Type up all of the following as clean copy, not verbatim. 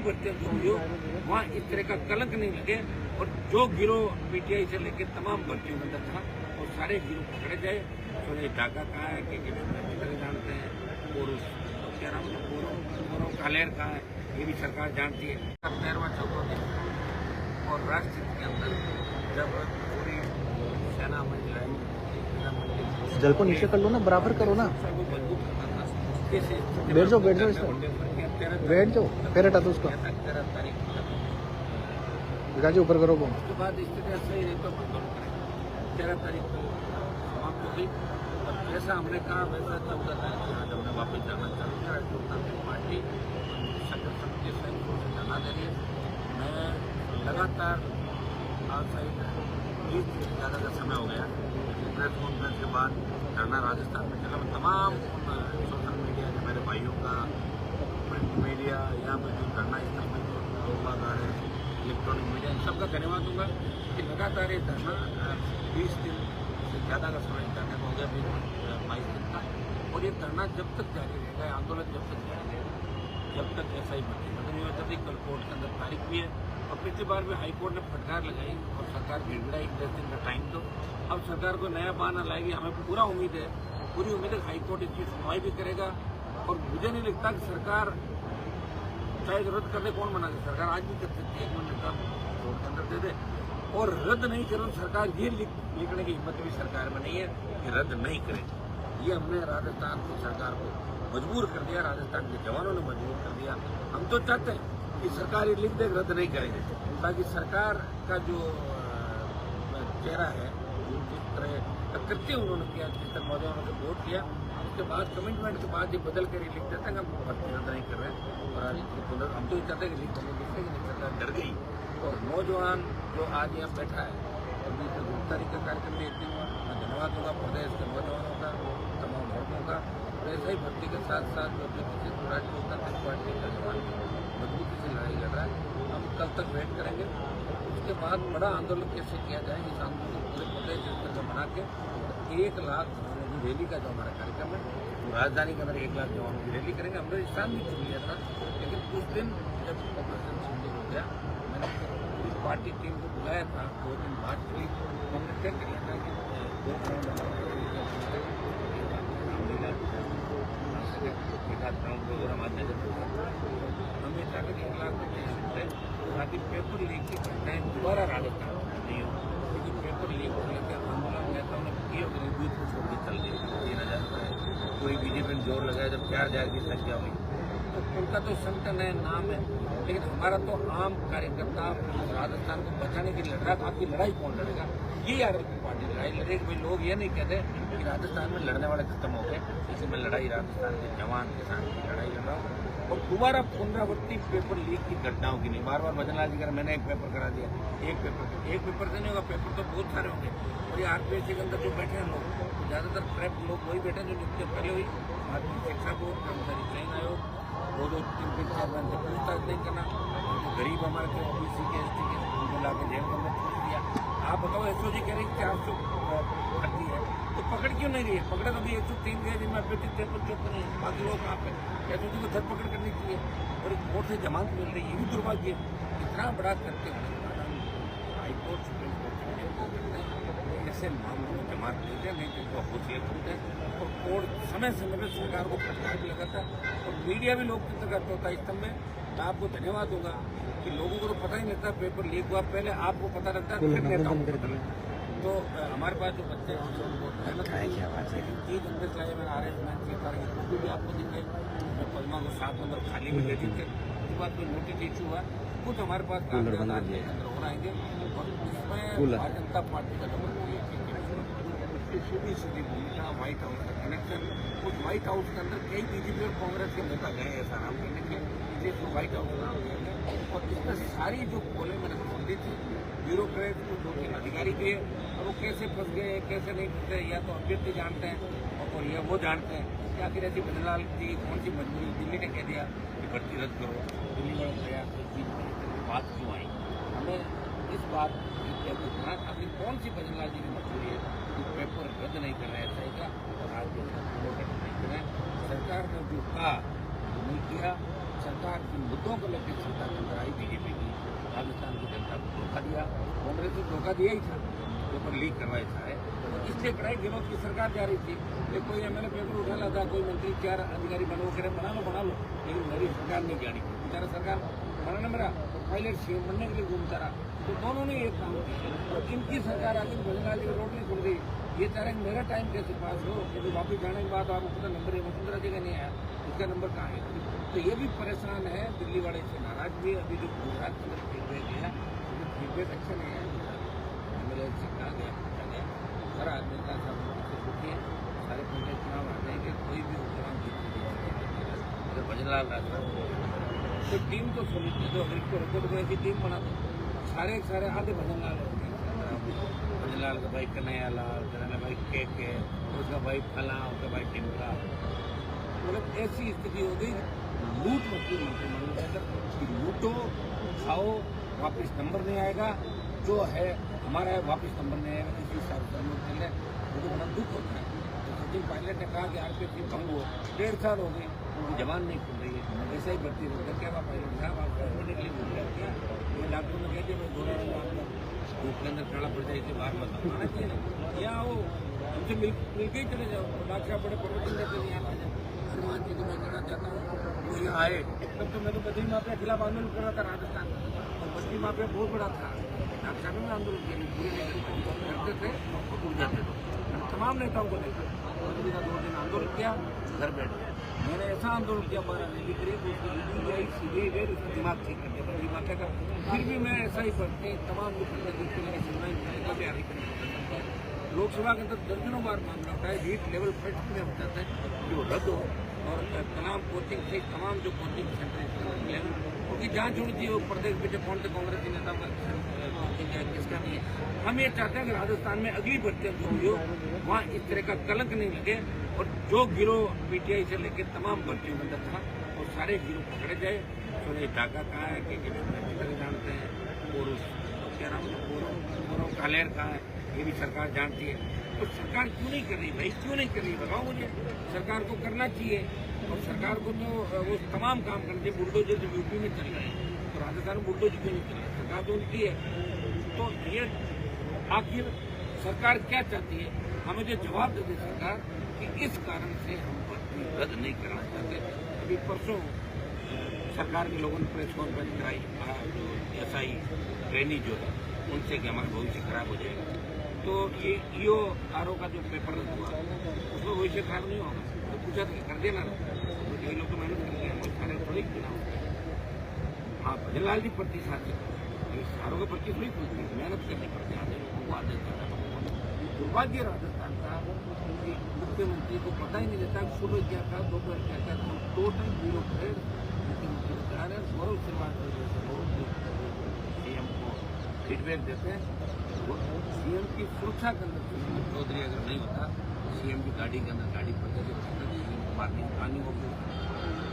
भर्तियां जो हुई हो वहाँ इस तरह का कलंक नहीं लगे और जो गिरोह पीटीआई से लेकर तमाम भर्तियों के अंदर था वो सारे गिरोह पकड़े जाए। तो ये ढाका कहाँ है कि जानते हैं और उस क्या नाम है कालेर कहाँ है ये भी सरकार जानती है। 13वां 14वां दिन और राष्ट्र के अंदर जब पूरी सेना महिलाएं जल को नीचे कर लो ना, बराबर करो ना, बैठ जाओ बैठ जाओ फिर हटा दो उसको, विकास जी ऊपर करो को। उसके बाद स्थिति सही रही तो आंदोलन करेंगे। 13 तारीख को समाप्त हो गई और जैसा हमने कहा वैसा 14 तारीख को आज हमने वापस जाना चालू किया। लोकतांत्रिक पार्टी संगठन समिति सैनिकों से धरना दे रही है। मैं लगातार आउटसाइड 20 से ज़्यादा का समय हो गया प्रेस कॉन्फ्रेंस के बाद धरना राजस्थान में चला। तमाम सोशल मीडिया के मेरे भाइयों का, प्रिंट मीडिया, यहाँ पर जो धरना स्थल में जो लोग आ रहे हैं, इलेक्ट्रॉनिक मीडिया, इन सबका धन्यवाद दूंगा कि लगातार ये धरना 20 दिन से ज़्यादा का समय धरने को हो गया, 22 दिन का। और ये धरना जब तक जारी रहेगा, आंदोलन जब तक जारी रहेगा, जब तक ऐसा ही भर्ती खत्म नहीं होता थी। कल कोर्ट के अंदर तारीख भी है और पिछली बार भी हाईकोर्ट ने फटकार लगाई और सरकार गिड़गिड़ाई 10 दिन का टाइम दो। अब सरकार को नया बहाना लाएगी, हमें पूरा उम्मीद है, पूरी उम्मीद है हाईकोर्ट इसकी सुनवाई भी करेगा। और मुझे नहीं लगता कि सरकार चाहे रद्द कर दे, कौन मना दे, सरकार आज भी कर सकती है, 1 महीने का कोर्ट के अंदर दे दे और रद्द नहीं करे। सरकार ये लिखने की हिम्मत भी सरकार में नहीं है कि रद्द नहीं करे। ये हमने राजस्थान की सरकार को मजबूर कर दिया, राजस्थान के जवानों ने मजबूर कर दिया। हम तो चाहते हैं कि सरकार ये लिख दे रद्द नहीं करेंगे, ताकि सरकार का जो चेहरा है, जिस तरह कृत्य उन्होंने किया, जिस तरह नौजवानों को वोट किया, उसके बाद कमिटमेंट के बाद ये बदल कर लिख देते हैं हम भर्ती रद्द नहीं कर रहे हैं। और आज हम तो ये चाहते हैं कि लिख देंगे, सरकार डर गई। और नौजवान जो आज यहाँ बैठा है, अभी तो 2 तारीख का कार्यक्रम भी 1 दिन हुआ। मैं धन्यवाद दूंगा प्रदेश के नौजवानों का, तमाम वर्गों का। ऐसे ही भर्ती के साथ साथ जो अपने राष्ट्रीय लोकतांत्रिक पार्टी का जवान मजबूती से लड़ाई लड़ रहा है, हम कल तक वेट करेंगे। उसके बाद बड़ा आंदोलन कैसे किया जाए, इस आंदोलन पूरे प्रदेश स्तर का बना के 1 लाख जवानों की रैली का जो हमारा कार्यक्रम है, वो राजधानी के अंदर 1 लाख जवानों की रैली करेंगे। हमने स्थान भी चुन लिया था, लेकिन उस दिन जब ऑपरेशन शुरू हो गया, मैंने पूरी पार्टी टीम को बुलाया था। 2 दिन बाद हमने तय कर लिया था कि 2 प्रोग्राम आते हमें जाकर 1 लाख रुपये ताकि पेपर लीक की घटनाएं दोबारा राजस्थान नहीं हो। लेकिन पेपर लीक होने के आंदोलन नेताओं ने किए और दूध को छोड़ के चल दिए। 3000 रुपये कोई बीजेपी ने जोर लगाया, जब 4000 की संख्या हुई तो उनका तो संगठन है, नाम है, लेकिन हमारा तो आम कार्यकर्ता राजस्थान को बचाने की लड़ रहा है। आपकी लड़ाई कौन लड़ेगा? ये आरएलपी पार्टी लड़ाई लड़ेगी। भाई लोग ये नहीं कहते कि राजस्थान में लड़ने वाले खत्म हो गए, इसी में लड़ाई राजस्थान के जवान किसान की लड़ाई लड़ रहा हूँ। और दोबारा पुनरावृत्ति पेपर लीक की घटनाओं की नहीं। बार बार भजन लाल जी कर मैंने 1 पेपर करा दिया, 1 पेपर से नहीं होगा, पेपर तो बहुत सारे होंगे। और ये आरपीएससी के अंदर जो बैठे हैं लोग, तो ज़्यादातर प्रेप लोग वही बैठे हैं जो नियुक्ति पहले हुई। माध्यमिक शिक्षा बोर्ड, कर्मचारी चयन आयोग, 2-3 चेयरमैन से पूछताछ नहीं करना, जो गरीब हमारे थे ओबीसी के, एसटी के, उनको ला के जेल में छोड़ दिया। आप बताओ, एसओजी कह रही 400 भर्ती है तो पकड़ क्यों नहीं रही है? पकड़े तो भी 103 गए जिनमें 53 नहीं है, बाकी लोग कहाँ पे? एसओजी को धरपकड़ करनी चाहिए और कोर्ट से जमानत मिल रही है, ये भी दुर्भाग्य है। इतना बड़ा करते हैं हाईकोर्ट, सुप्रीम कोर्ट ऐसे मामलों में जमानत देते हैं, नहीं तो उनको अपोजिए करते हैं। और कोर्ट समय समय पर सरकार को फटकार भी लगाता है और मीडिया भी लोकतंत्र करता होता है। इस समय मैं आपको धन्यवाद दूंगा कि लोगों को तो पता ही नहीं लगता पेपर लीक हुआ, पहले आपको पता लगता है, फिर नेताओं को पता लगता है। तो हमारे पास जो बच्चे हैं उनको मेहनत चीज अंदर चलाए, मैंने अरेंजमेंट किया था, फोटो भी आपको दिखे। मैं पदमा को 7 नंबर खाली में दे दी थे, उसके बाद कोई नोटिस इशू हुआ, कुछ हमारे पास कागजात अंदर हो आएंगे और इसमें भारतीय जनता पार्टी का सीधी भूमिका, व्हाइट हाउस का कनेक्शन। उस व्हाइट हाउस के अंदर कई बीजेपी और कांग्रेस के नेता गए ऐसा नाम करने के लिए, इसको व्हाइट हाउस नाम दिया गया। और इसमें सारी जो पोलें मैंने खोली थी, ब्यूरोक्रेट को 2-3 अधिकारी थे, और वो कैसे फंस गए, कैसे नहीं फंसे, या तो अभ्यर्थी जानते हैं और या वो जानते हैं, या फिर ऐसी बदलाल की कौन सी मजबूरी दिल्ली ने कह दिया कि भर्ती रद्द करो, दिल्ली वालों ने प्रयास बात क्यों आई? हमें इस बात आखिर कौन सी बदलाल जी की मजबूरी है कि पेपर रद्द नहीं कर रहे हैं सही का, और आज नहीं कर रहे हैं। सरकार ने जो कहा वो नहीं किया, सरकार जिन मुद्दों को लेकर सत्ता के अंदर आई बीजेपी की, राजस्थान की जनता को धोखा दिया। कांग्रेस ने धोखा दिया ही था, पेपर लीक करवाया था, इसलिए कड़ाई विरोध की सरकार जा रही थी। कोई एमएलए पेपर उठा ला था, कोई मंत्री 4 अधिकारी बनो करे बना लो, लेकिन मेरी सरकार नहीं जानी। बेचारा सरकार बनाना मेरा पायलट सीएम बनने के लिए घूमता रहा। तो दोनों ने एक काम किया, तो इनकी सरकार आगे भजनलाल जी रोड नहीं खुल गई। ये चाह रहे मेरा टाइम कैसे पास हो, क्योंकि वापस जाने के बाद आपको पता नंबर है वसुंधरा जगह नहीं आया, इसका नंबर कहाँ है। तो ये भी परेशान है, दिल्ली वाले से नाराज भी। अभी जो गुजरात के अंदर फीडबैक गया, फीडबैक अच्छा नहीं है। एमएलए से कहा गया, पूछा गया, हर आदमी का पूछिए, सारे पंचायत चुनाव आ जाएंगे, कोई भी उपचुनाव जीत भजनलाल राजस्थान तो टीम तो सोचती जो अगर इसको रखो तो ऐसी टीम बना दो, सारे आधे भजनलाल भजनलाल का भाई कन्हैया लाल, कन्हैया भाई के उसका भाई फला, उसका भाई टिमका। मतलब ऐसी स्थिति हो गई, लूट मचती मंत्रिमंडल कि लूटो खाओ, वापस नंबर नहीं आएगा, जो है हमारा है वापस नंबर नहीं आएगा। इसी हिसाब से हम लोग चल रहे, मुझे बड़ा दुख होता है। तो सचिन पायलट ने कहा कि आरपीएफ की भंग हो, 1.5 साल हो गए, उनकी जबान नहीं खुल रही है, ऐसा ही भर्ती हो गया। क्या बात पायलट साहब आप पढ़ने के लिए भूल गए क्या? ये डॉक्टर ने कहते मैं घोड़ा रहा आपका धूप के अंदर खड़ा पड़ जाए, इसे बाहर बताओ आना चाहिए ना, यहाँ आओ हमसे मिल के ही चले जाओ। डॉक्टर साहब बड़े प्रवचन देते नहीं यहाँ आ हनुमान जी को मैं कहना चाहता हूँ, वो यहाँ आए तब तो मैं तो बद्री माफिया खिलाफ आंदोलन कर रहा था राजस्थान, और बद्री माफिया बहुत बड़ा था। डॉक्टर साहब में आंदोलन किया, पूरे नहीं करते थे और उड़ जाते थे। तमाम नेताओं को देखा, बद्री का 2 दिन आंदोलन किया, घर बैठ गया। मैंने ऐसा आंदोलन किया 12 दिल्ली करीब, उसकी सीबीआई गई, उसका दिमाग ठीक कर दिया बद्री माफिया का। फिर भी मैं ऐसा ही पढ़ते तमाम जो सुनवाई तैयारी करने लोकसभा के अंदर दर्जनों बार मामला उठाए, हीट लेवल फर्स्ट में बताता है कि वो रद्द हो, और तमाम कोचिंग से तमाम जो कोचिंग सेंटर हैं उनकी जांच होनी चाहिए। वो प्रदेश में जो कौन से कांग्रेस के नेताओं का कोचिंग है, किसका नहीं है। हम ये चाहते हैं कि राजस्थान में अगली भर्तियां जो हुई हो वहाँ इस तरह का कलंक नहीं लगे, और जो गिरोह पीटीआई से लेकर तमाम भर्तियों के अंदर था वो सारे गिरोह पकड़े जाए। तो ये डाका कहाँ है कि जानते हैं, और क्या नाम है कालेर कहाँ है ये भी सरकार जानती है। तो सरकार क्यों नहीं कर रही भाई, क्यों नहीं कर रही बताओ मुझे। सरकार को करना चाहिए, और सरकार को तो वो तमाम काम करना चाहिए। बुलडोजर जो यूपी में चल रहे हैं तो राजस्थान में बुलडोजर क्यों नहीं चल रहा, सरकार तो उनकी है। तो ये आखिर सरकार क्या चाहती है, हमें जो जवाब दे दे सरकार कि इस कारण से हम भर्ती रद्द नहीं करना चाहते। अभी परसों सरकार के लोगों ने प्रेस कॉन्फ्रेंस कराई, एसआई ट्रेनी जो है उनसे कि हमारा भविष्य खराब हो जाएगा। तो ये ईओ आरओ का जो पेपर हुआ उसमें भविष्य खराब नहीं होगा, तो पूछा तो कर देना, तो ये लोग तो मेहनत करते हैं, सारे थोड़ी बिना होते। हाँ भजनलाल जी पर्ची साथ सारों का पर्ची थोड़ी खुलती है, मेहनत करनी पड़ती है लोगों को आदेश करना पड़ता है। दुर्भाग्य राजस्थान का कि मुख्यमंत्री को पता ही नहीं रहता सुबह क्या था दोपहर क्या था, तो टोटल जीरो क्रेड मुख्यमंत्री बता रहे हैं। गौरव श्रीवास्तव सीएम को फीडबैक देते हैं, सीएम की सुरक्षा के अंदर चौधरी अगर नहीं होता, सीएम की गाड़ी के अंदर गाड़ी पड़ जाती, पानी हो गई,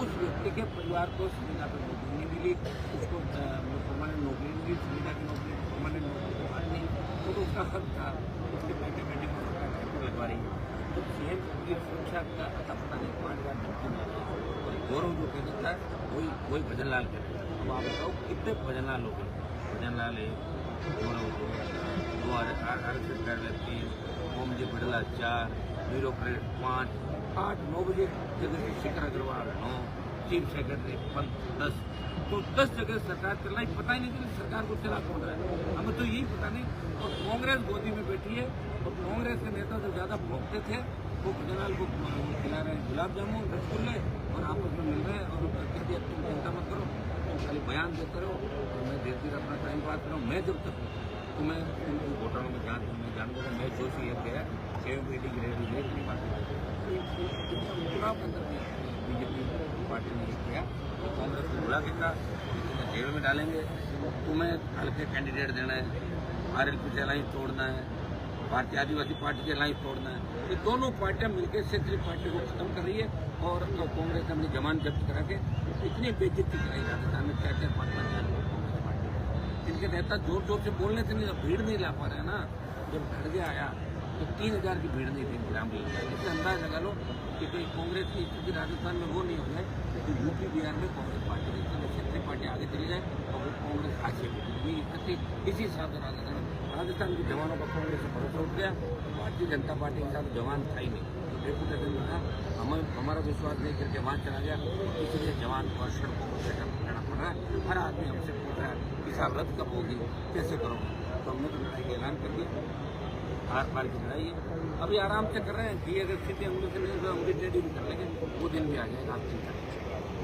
उस व्यक्ति के परिवार को सुविधा पर नौकरी नहीं मिली, उसको परमानेंट नौकरी मिली, सुविधा की नौकरी परमानेंट नौकरी नहीं, तो उसका हक था। उसके बेटे को सरकार लगवा रही है, तो सीएम की सुरक्षा का पता नहीं 5 बार धमकी मिल रही है। और गौरव जो कह देता है वही भजनलाल कहता है। अब आप बताओ कितने भजनलाल हो गए, भजनलाल गौरव 3 ओम जी बिड़ला 4 हीरो परेड 5 8 9 बजे जगह से शेखर अग्रवाल 9 चीफ सेक्रेटरी 10, तो 10 जगह सरकार चल रही, पता ही नहीं चली सरकार को चला कौन रहा है, हमें तो यही पता नहीं। और कांग्रेस गोदी में बैठी है, और कांग्रेस के नेता जो ज्यादा भोगते थे वो भजनलाल को खिला रहे हैं गुलाब जामुन रसगुल्ले, और आपस में मिल रहे हैं, और कहते हैं तुम चिंता मत करो, तुम खाली बयान देते रहो, और मैं देर देर अपना टाइम पास करूँ। मैं जब तक तुम्हें उन घोटालों में जान दूंगा, मैं जोशी ये गया KMPD की रेडी नहीं बात। चुनाव के अंदर बीजेपी पार्टी ने किया, तो कांग्रेस को बुला के कहा जेल में डालेंगे, तुम्हें हल्के कैंडिडेट देना है, RLP से अलायंस तोड़ना है, भारतीय आदिवासी पार्टी की अलायंस तोड़ना है। ये दोनों पार्टियां मिलकर सेंट्रल पार्टी को खत्म कर रही है, और कांग्रेस ने अपनी जमानत जब्त करा के इतनी बेइज्जती कराई राजस्थान में 4-4 5-5 हजार लोग कांग्रेस पार्टी। इनके नेता जोर जोर से बोलने से नहीं, भीड़ नहीं ला पा रहे हैं ना। जब खड़गे आया तो 3000 की भीड़ नहीं थी रामलीला में। इससे अंदाज लगा लो कि कोई कांग्रेस की स्थिति राजस्थान में वो नहीं हो जाए तो यूपी बिहार में कांग्रेस पार्टी की क्षेत्रीय पार्टी आगे चली जाए और वो कांग्रेस आगे बढ़ी। स्थिति इसी हिसाब से राजस्थान के जवानों का कांग्रेस से भरोसा उठ गया। भारतीय जनता पार्टी के साथ जवान था ही नहीं, रेपुटेशन में था, हमारा विश्वास नहीं करके वहाँ चला गया, इसलिए जवान को सड़कों पर बैठना पड़ रहा है। हर आदमी हमसे पूछ रहा है कि साहब रद्द कब होगी, कैसे करोगे? तो हमने तो लड़ाई का ऐलान कर दिया, आर पार की लड़ाई है। अभी आराम से कर रहे हैं कि अगर स्थिति हम लोग से नहीं तो हम भी ट्रेडिंग कर लेंगे, वो दिन भी आ जाएगा। आप चिंता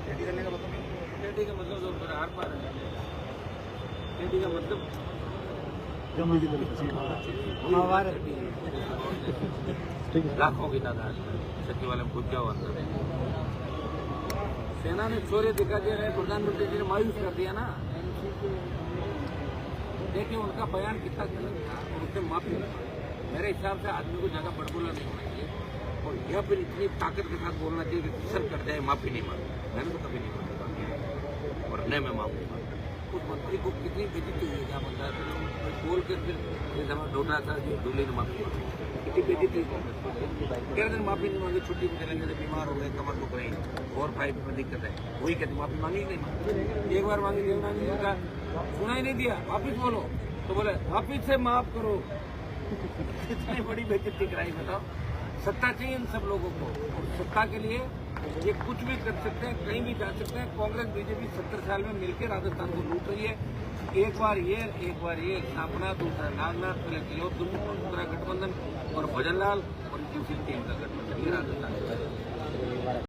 ट्रेडिंग करने का मतलब ट्रेडिंग का मतलब जो आर पार है, ट्रेडिंग का मतलब लाखों की तादाद सचिवालय में घुस जाओ अंदर। सेना ने शौर्य दिखा दिया है, प्रधानमंत्री जी ने मायूस कर दिया ना। देखिए उनका बयान कितना गलत था और उससे माफी। मेरे हिसाब से आदमी को ज्यादा बड़बोला नहीं होना चाहिए और यह फिर इतनी ताकत के साथ बोलना चाहिए कि सर कर जाए माफी नहीं मांगी। मैंने तो कभी नहीं मांगी और न मैं मांगू। उस मंत्री को कितनी बेइज्जती हुई क्या बंदा बोल कर फिर ढूंढा था कि दूल्हे ने माफी मांगी, कितनी बेइज्जती। 13 दिन माफी नहीं मांगी, छुट्टी में चले गए, बीमार हो गए, कमर दुख रही और भाई में दिक्कत है, वही कहते माफी मांगी नहीं मांगी। एक बार मांगी देवनानी जी का सुना ही नहीं दिया, वापिस बोलो तो बोले वापिस से माफ करो। कितनी बड़ी बेइज्जती कराई बताओ। सत्ता चाहिए इन सब लोगों को और सत्ता के लिए ये कुछ भी कर सकते हैं, कहीं भी जा सकते हैं। कांग्रेस बीजेपी 70 साल में मिलकर राजस्थान को लूट रही है। एक बार ये स्थापना, दूसरा नागनाथ, पहले तिलोत्तम, दूसरा गठबंधन और भजनलाल और तीसरी टीम का गठबंधन, ये राजस्थान